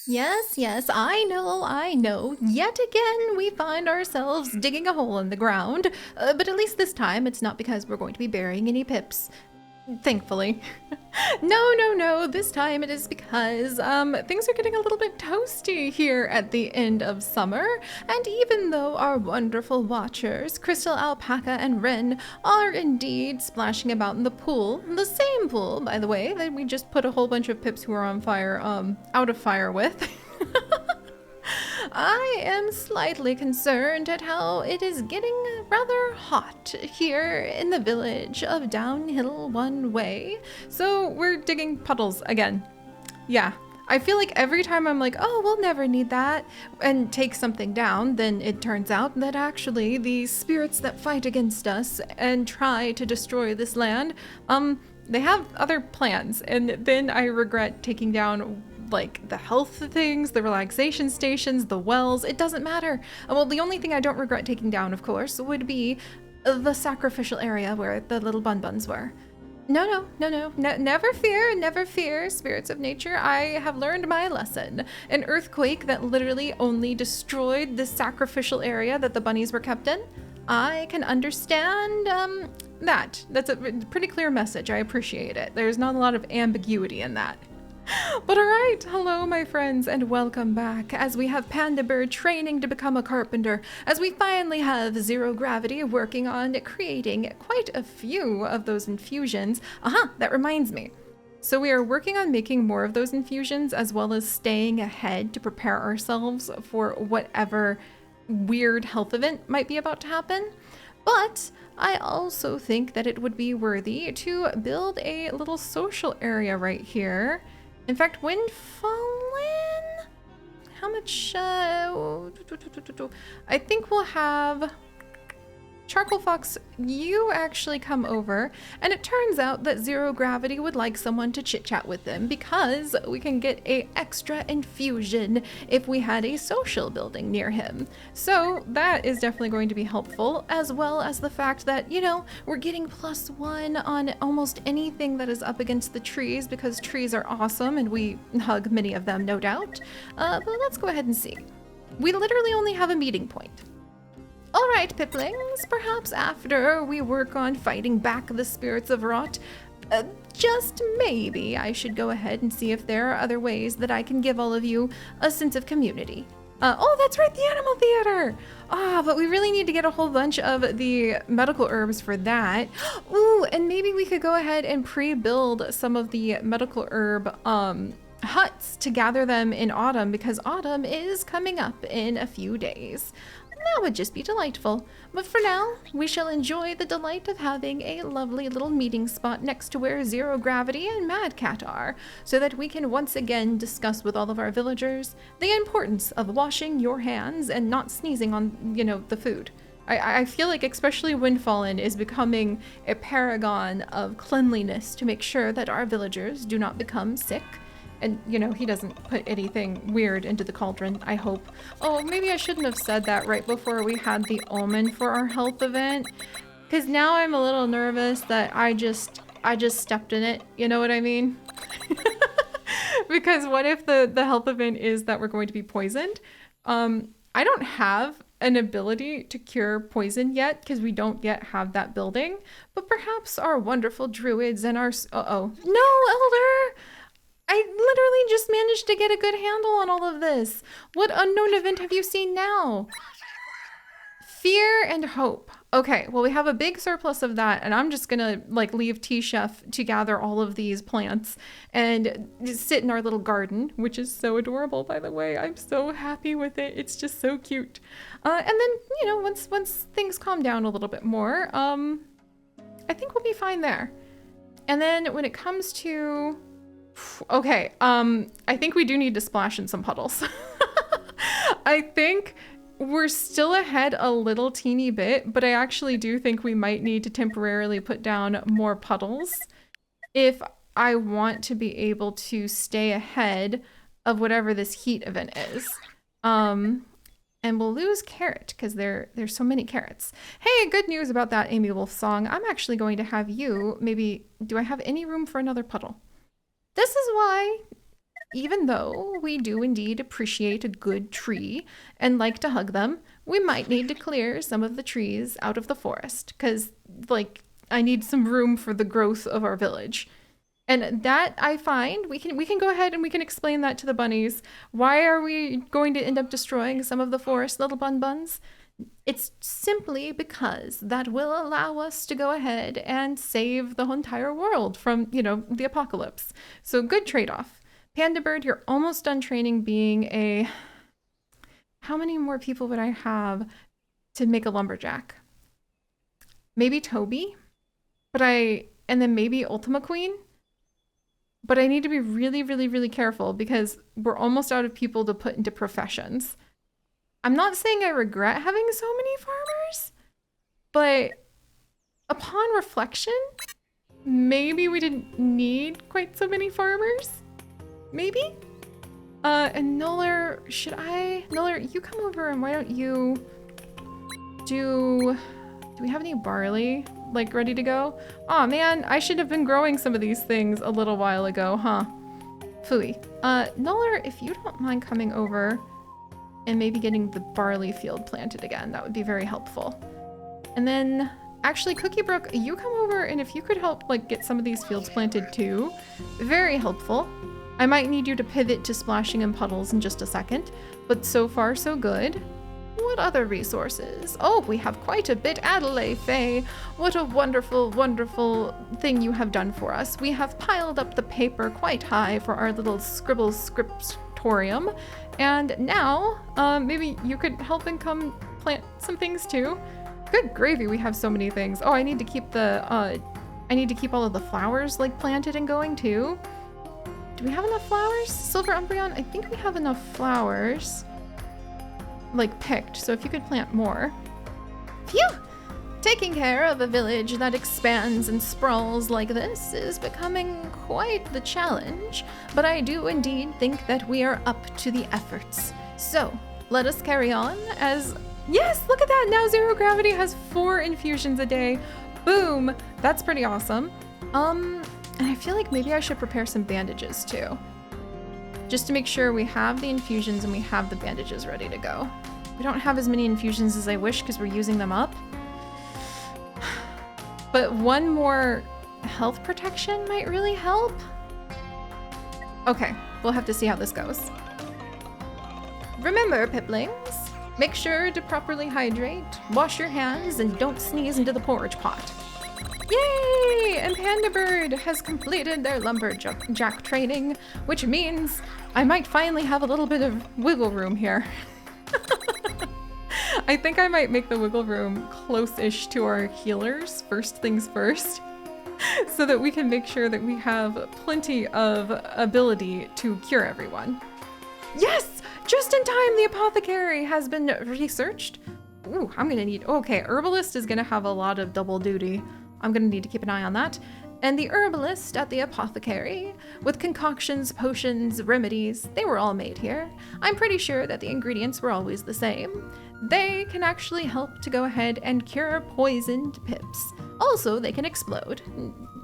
Yes, yes, I know, I know. Yet again, we find ourselves digging a hole in the ground. But at least this time, it's not because we're going to be burying any pips. Thankfully. No, no, no. This time it is because things are getting a little bit toasty here at the end of summer. And even though our wonderful watchers, Crystal, Alpaca, and Wren, are indeed splashing about in the pool, the same pool, by the way, that we just put a whole bunch of pips who are on fire, out of fire with. I am slightly concerned at how it is getting rather hot here in the village of Downhill One Way. So we're digging puddles again. Yeah. I feel like every time I'm like, oh, we'll never need that, and take something down, then it turns out that actually the spirits that fight against us and try to destroy this land, they have other plans, and then I regret taking down like the health things, the relaxation stations, the wells. It doesn't matter. Well, the only thing I don't regret taking down, of course, would be the sacrificial area where the little bun-buns were. No, never fear, never fear, spirits of nature. I have learned my lesson. An earthquake that literally only destroyed the sacrificial area that the bunnies were kept in. I can understand that. That's a pretty clear message. I appreciate it. There's not a lot of ambiguity in that. But alright, hello my friends, and welcome back as we have Panda Bird training to become a carpenter, as we finally have Zero Gravity working on creating quite a few of those infusions. That reminds me. So we are working on making more of those infusions, as well as staying ahead to prepare ourselves for whatever weird health event might be about to happen. But I also think that it would be worthy to build a little social area right here. In fact, Windfallen? How much? I think we'll have Charcoal Fox, you actually come over, and it turns out that Zero Gravity would like someone to chit-chat with them because we can get a extra infusion if we had a social building near him. So that is definitely going to be helpful, as well as the fact that, you know, we're getting +1 on almost anything that is up against the trees because trees are awesome and we hug many of them, no doubt. But let's go ahead and see. We literally only have a meeting point. All right, Piplings, perhaps after we work on fighting back the spirits of rot, just maybe I should go ahead and see if there are other ways that I can give all of you a sense of community. Oh, that's right, the Animal Theater! But we really need to get a whole bunch of the medical herbs for that. Ooh, and maybe we could go ahead and pre-build some of the medical herb, huts to gather them in autumn because autumn is coming up in a few days. That would just be delightful. But for now, we shall enjoy the delight of having a lovely little meeting spot next to where Zero Gravity and Mad Cat are, so that we can once again discuss with all of our villagers the importance of washing your hands and not sneezing on, you know, the food. I feel like especially Windfallen is becoming a paragon of cleanliness to make sure that our villagers do not become sick. And, you know, he doesn't put anything weird into the cauldron, I hope. Oh, maybe I shouldn't have said that right before we had the omen for our health event. Because now I'm a little nervous that I just stepped in it. You know what I mean? Because what if the health event is that we're going to be poisoned? I don't have an ability to cure poison yet because we don't yet have that building. But perhaps our wonderful druids and our... Uh-oh. No, Elder! I literally just managed to get a good handle on all of this. What unknown event have you seen now? Fear and hope. Okay, well, we have a big surplus of that, and I'm just gonna like leave T-Chef to gather all of these plants and just sit in our little garden, which is so adorable, by the way. I'm so happy with it. It's just so cute. And then, you know, once things calm down a little bit more, I think we'll be fine there. And then when it comes to... Okay, I think we do need to splash in some puddles. I think we're still ahead a little teeny bit, but I actually do think we might need to temporarily put down more puddles if I want to be able to stay ahead of whatever this heat event is. And we'll lose carrot because there's so many carrots. Hey, good news about that Amy Wolf song. I'm actually going to have you, maybe, do I have any room for another puddle? This is why even though we do indeed appreciate a good tree and like to hug them, we might need to clear some of the trees out of the forest because, like, I need some room for the growth of our village. And that I find we can go ahead and we can explain that to the bunnies. Why are we going to end up destroying some of the forest, little buns? It's simply because that will allow us to go ahead and save the entire world from, the apocalypse. So good trade-off. Panda Bird, you're almost done training being a... How many more people would I have to make a lumberjack? Maybe Toby? And then maybe Ultima Queen? But I need to be really, really, really careful because we're almost out of people to put into professions. I'm not saying I regret having so many farmers, but upon reflection, maybe we didn't need quite so many farmers. Maybe? And Noller, Noller, you come over and why don't you do we have any barley, like, ready to go? Aw, man, I should have been growing some of these things a little while ago, huh? Phooey. Noller, if you don't mind coming over and maybe getting the barley field planted again, that would be very helpful. And then, actually, Cookie Brook, you come over and if you could help, like, get some of these fields planted too, very helpful. I might need you to pivot to splashing in puddles in just a second, but so far so good. What other resources? Oh, we have quite a bit. Adelaide Faye, what a wonderful, wonderful thing you have done for us. We have piled up the paper quite high for our little scribble scriptorium. And now, maybe you could help and come plant some things too. Good gravy, we have so many things. Oh, I need to keep all of the flowers, like, planted and going too. Do we have enough flowers? Silver Umbreon, I think we have enough flowers, like, picked, so if you could plant more. Phew! Taking care of a village that expands and sprawls like this is becoming quite the challenge, but I do indeed think that we are up to the efforts. So, let us carry on as... Yes, look at that! Now Zero Gravity has 4 infusions a day. Boom! That's pretty awesome. And I feel like maybe I should prepare some bandages too. Just to make sure we have the infusions and we have the bandages ready to go. We don't have as many infusions as I wish because we're using them up. But one more health protection might really help. Okay, we'll have to see how this goes. Remember, Piplings, make sure to properly hydrate, wash your hands, and don't sneeze into the porridge pot. Yay! And Panda Bird has completed their lumberjack training, which means I might finally have a little bit of wiggle room here. I think I might make the wiggle room close-ish to our healers, first things first, so that we can make sure that we have plenty of ability to cure everyone. Yes! Just in time, the Apothecary has been researched. Ooh, I'm gonna need... Okay, Herbalist is gonna have a lot of double duty. I'm gonna need to keep an eye on that. And the herbalist at the Apothecary, with concoctions, potions, remedies, they were all made here. I'm pretty sure that the ingredients were always the same. They can actually help to go ahead and cure poisoned pips. Also, they can explode.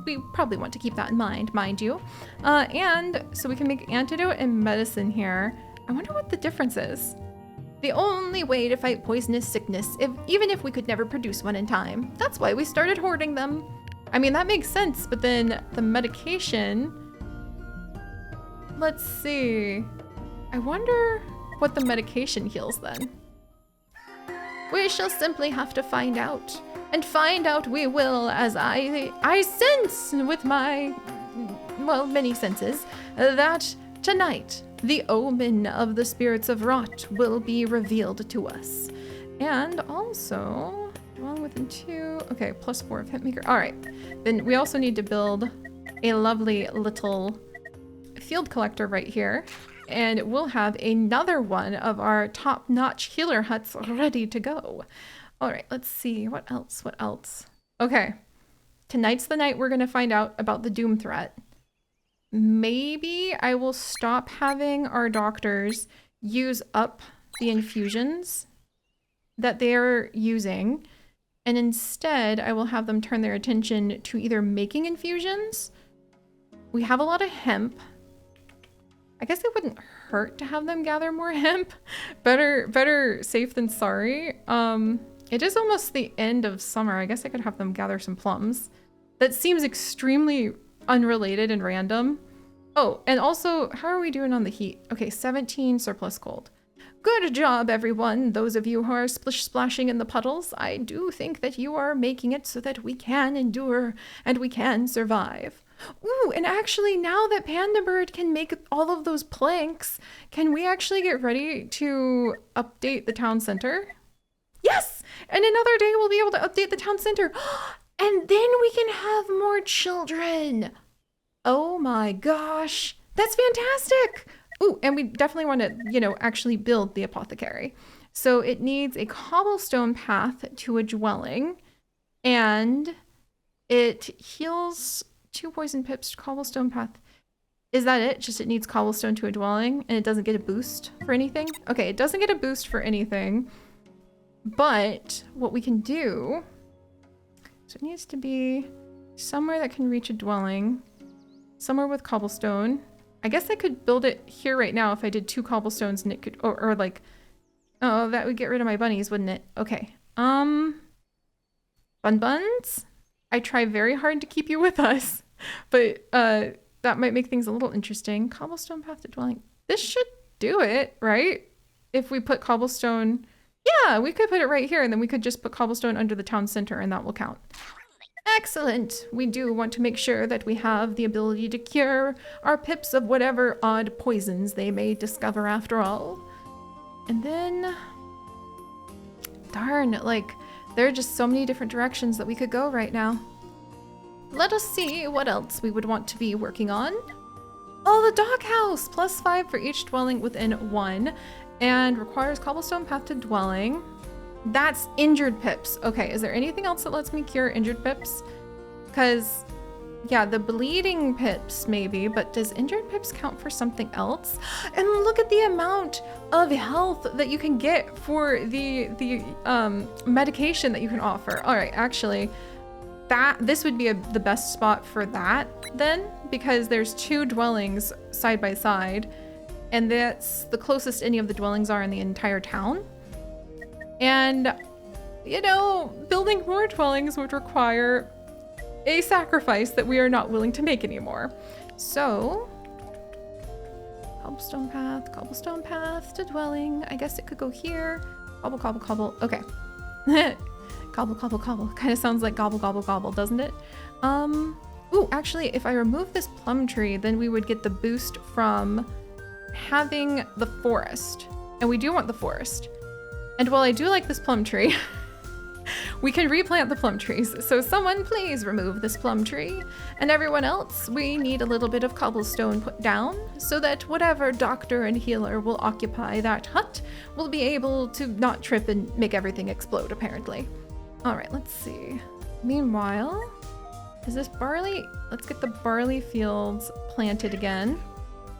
We probably want to keep that in mind you. And so we can make antidote and medicine here. I wonder what the difference is. The only way to fight poisonous sickness, even if we could never produce one in time. That's why we started hoarding them. I mean, that makes sense, but then the medication... Let's see. I wonder what the medication heals then. We shall simply have to find out. And find out we will, as I sense with my, well, many senses, that tonight the omen of the spirits of rot will be revealed to us. And also, dwelling within 2, okay, +4 of Hitmaker. All right, then we also need to build a lovely little field collector right here. And we'll have another one of our top-notch healer huts ready to go. All right, let's see, what else? Okay, tonight's the night we're gonna find out about the doom threat. Maybe I will stop having our doctors use up the infusions that they're using, and instead I will have them turn their attention to either making infusions. We have a lot of hemp. I guess it wouldn't hurt to have them gather more hemp. Better safe than sorry. It is almost the end of summer. I guess I could have them gather some plums. That seems extremely unrelated and random. Oh, and also, how are we doing on the heat? Okay, 17 surplus cold. Good job, everyone. Those of you who are splashing in the puddles, I do think that you are making it so that we can endure and we can survive. Ooh, and actually, now that Panda Bird can make all of those planks, can we actually get ready to update the town center? Yes! And another day we'll be able to update the town center. And then we can have more children. Oh my gosh. That's fantastic. Ooh, and we definitely want to, actually build the apothecary. So it needs a cobblestone path to a dwelling. And it heals 2 poison pips, cobblestone path. Is that it? Just it needs cobblestone to a dwelling and it doesn't get a boost for anything? Okay, it doesn't get a boost for anything. But what we can do, so it needs to be somewhere that can reach a dwelling, somewhere with cobblestone. I guess I could build it here right now if I did 2 cobblestones and it could, or like, oh, that would get rid of my bunnies, wouldn't it? Okay. Buns? I try very hard to keep you with us, but that might make things a little interesting. Cobblestone path to dwelling. This should do it, right? If we put cobblestone, yeah, we could put it right here and then we could just put cobblestone under the town center and that will count. Excellent. We do want to make sure that we have the ability to cure our pips of whatever odd poisons they may discover after all. And then, darn, like, there are just so many different directions that we could go right now. Let us see what else we would want to be working on. Oh, the doghouse! +5 for each dwelling within 1. And requires cobblestone path to dwelling. That's injured pips. Okay, is there anything else that lets me cure injured pips? Because, yeah, the bleeding pips maybe, but does injured pips count for something else? And look at the amount of health that you can get for the medication that you can offer. All right, actually, this would be the best spot for that then, because there's 2 dwellings side by side, and that's the closest any of the dwellings are in the entire town. And, building more dwellings would require a sacrifice that we are not willing to make anymore. So, cobblestone path to dwelling. I guess it could go here. Cobble, cobble, cobble. Okay. Cobble, cobble, cobble. Kind of sounds like gobble, gobble, gobble, doesn't it? Ooh, actually, if I remove this plum tree, then we would get the boost from having the forest. And we do want the forest. And while I do like this plum tree, we can replant the plum trees. So someone please remove this plum tree. And everyone else, we need a little bit of cobblestone put down so that whatever doctor and healer will occupy that hut will be able to not trip and make everything explode, apparently. All right, let's see. Meanwhile, is this barley? Let's get the barley fields planted again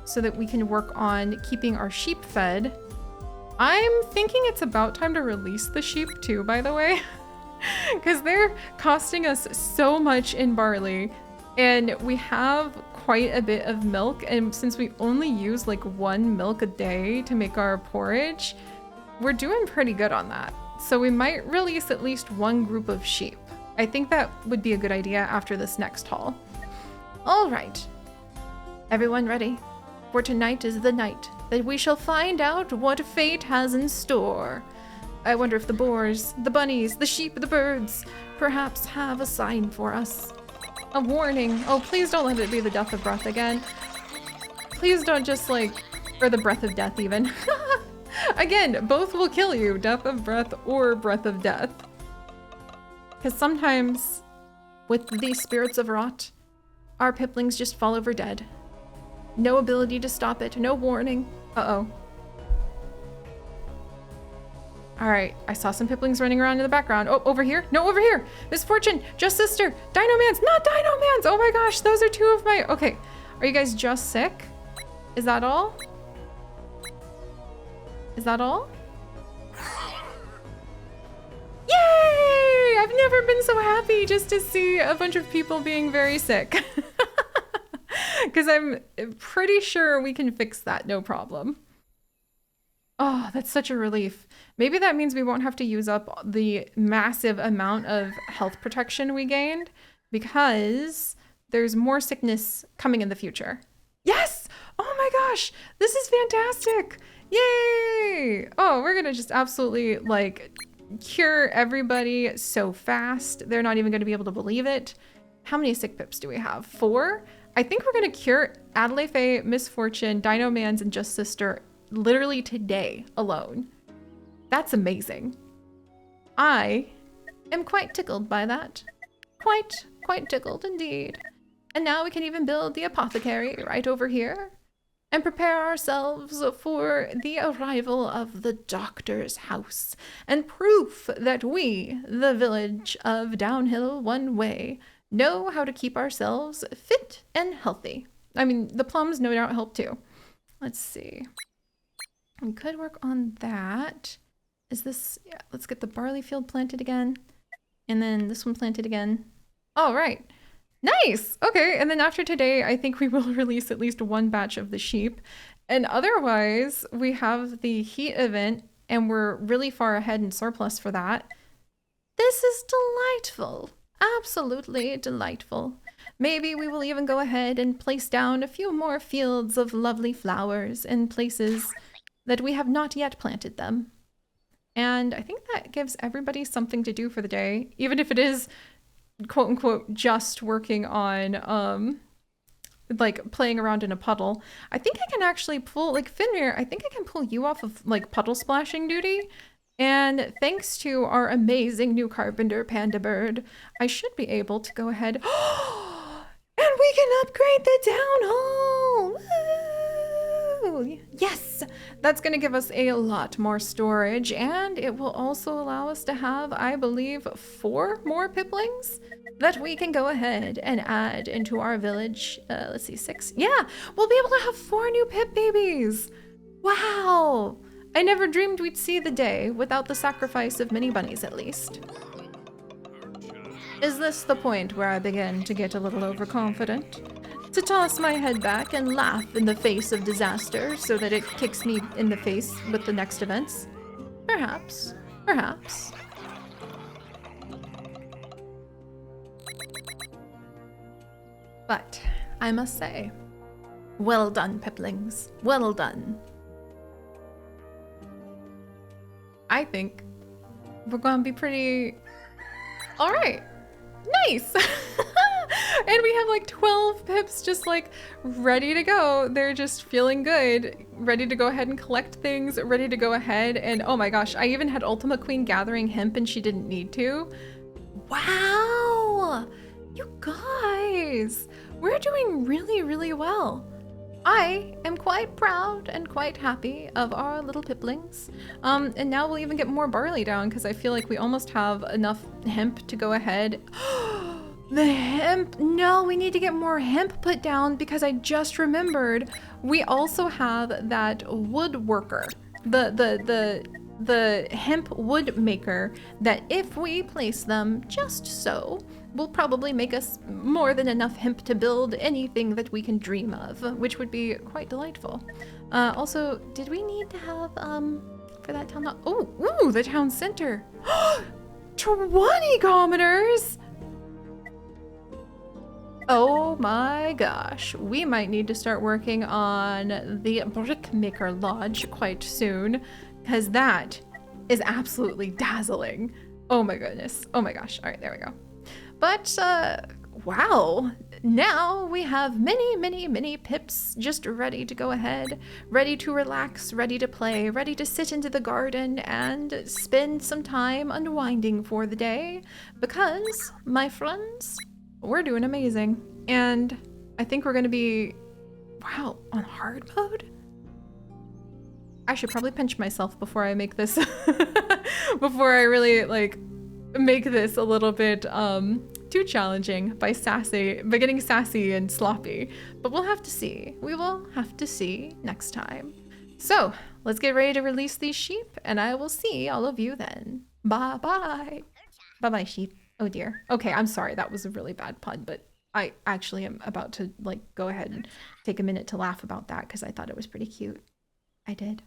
so that we can work on keeping our sheep fed. I'm thinking it's about time to release the sheep too, by the way, because they're costing us so much in barley and we have quite a bit of milk. And since we only use like 1 milk a day to make our porridge, we're doing pretty good on that. So we might release at least 1 group of sheep. I think that would be a good idea after this next haul. All right, everyone ready? For tonight is the night that we shall find out what fate has in store. I wonder if the boars, the bunnies, the sheep, the birds perhaps have a sign for us. A warning. Oh, please don't let it be the death of breath again. Please don't just or the breath of death even. Again, both will kill you, death of breath or breath of death. Because sometimes with these spirits of rot, our piplings just fall over dead. No ability to stop it, no warning. Uh-oh. All right, I saw some piplings running around in the background. Oh, over here? No, over here. Misfortune, Just Sister, Dino-Mans, not Dino-Mans. Oh my gosh, those are 2 of my, okay. Are you guys just sick? Is that all? Is that all? Yay! I've never been so happy just to see a bunch of people being very sick. Because I'm pretty sure we can fix that, no problem. Oh, that's such a relief. Maybe that means we won't have to use up the massive amount of health protection we gained because there's more sickness coming in the future. Yes! Oh my gosh, this is fantastic. Yay! Oh, we're gonna just absolutely like cure everybody so fast. They're not even gonna be able to believe it. How many sick pips do we have? 4? I think we're gonna cure Adelaide Faye, Miss Fortune, Dino Mans, and Just Sister literally today alone. That's amazing. I am quite tickled by that. Quite tickled indeed. And now we can even build the apothecary right over here and prepare ourselves for the arrival of the doctor's house and proof that we, the village of Downhill One Way, know how to keep ourselves fit and healthy. I mean, the plums no doubt help too. Let's see. We could work on that. Is this, yeah, let's get the barley field planted again. And then this one planted again. All right. Nice. Okay. And then after today, I think we will release at least one batch of the sheep. And otherwise, we have the heat event and we're really far ahead in surplus for that. This is delightful. Absolutely delightful. Maybe we will even go ahead and place down a few more fields of lovely flowers in places that we have not yet planted them. And I think that gives everybody something to do for the day, even if it is quote unquote just working on like playing around in a puddle. I think I can actually pull, like Finmir, I think I can pull you off of like puddle splashing duty. And thanks to our amazing new carpenter, Panda Bird, I should be able to go ahead and we can upgrade the town hall. Woo! Yes, that's going to give us a lot more storage, and it will also allow us to have, I believe, 4 more piplings that we can go ahead and add into our village. Let's see, 6. Yeah, we'll be able to have 4 new pip babies. Wow. I never dreamed we'd see the day without the sacrifice of many bunnies, at least. Is this the point where I begin to get a little overconfident? To toss my head back and laugh in the face of disaster so that it kicks me in the face with the next events? Perhaps. Perhaps. But I must say, well done, piplings. Well done. I think we're gonna be pretty... All right. Nice. And we have like 12 pips just like ready to go. They're just feeling good, ready to go ahead and collect things, ready to go ahead. And oh my gosh, I even had Ultima Queen gathering hemp and she didn't need to. Wow. You guys, we're doing really, really well. I am quite proud and quite happy of our little piplings. And now we'll even get more barley down because I feel like we almost have enough hemp to go ahead. The hemp, no, we need to get more hemp put down because I just remembered we also have that woodworker, the hemp wood maker that if we place them just so, will probably make us more than enough hemp to build anything that we can dream of, which would be quite delightful. Also, did we need to have, for that town, ooh, the town center. 20 commoners! Oh my gosh, we might need to start working on the Brickmaker Lodge quite soon, because that is absolutely dazzling. Oh my goodness. Oh my gosh. All right, there we go. But, wow. Now we have many pips just ready to go ahead, ready to relax, ready to play, ready to sit into the garden and spend some time unwinding for the day, because, my friends, we're doing amazing. And I think we're gonna be, wow, on hard mode? I should probably pinch myself before I make this, before I really like make this a little bit too challenging by getting sassy and sloppy. But we'll have to see. We will have to see next time. So let's get ready to release these sheep and I will see all of you then. Bye bye. Bye bye sheep. Oh dear. Okay, I'm sorry. That was a really bad pun, but I actually am about to like go ahead and take a minute to laugh about that because I thought it was pretty cute. I did.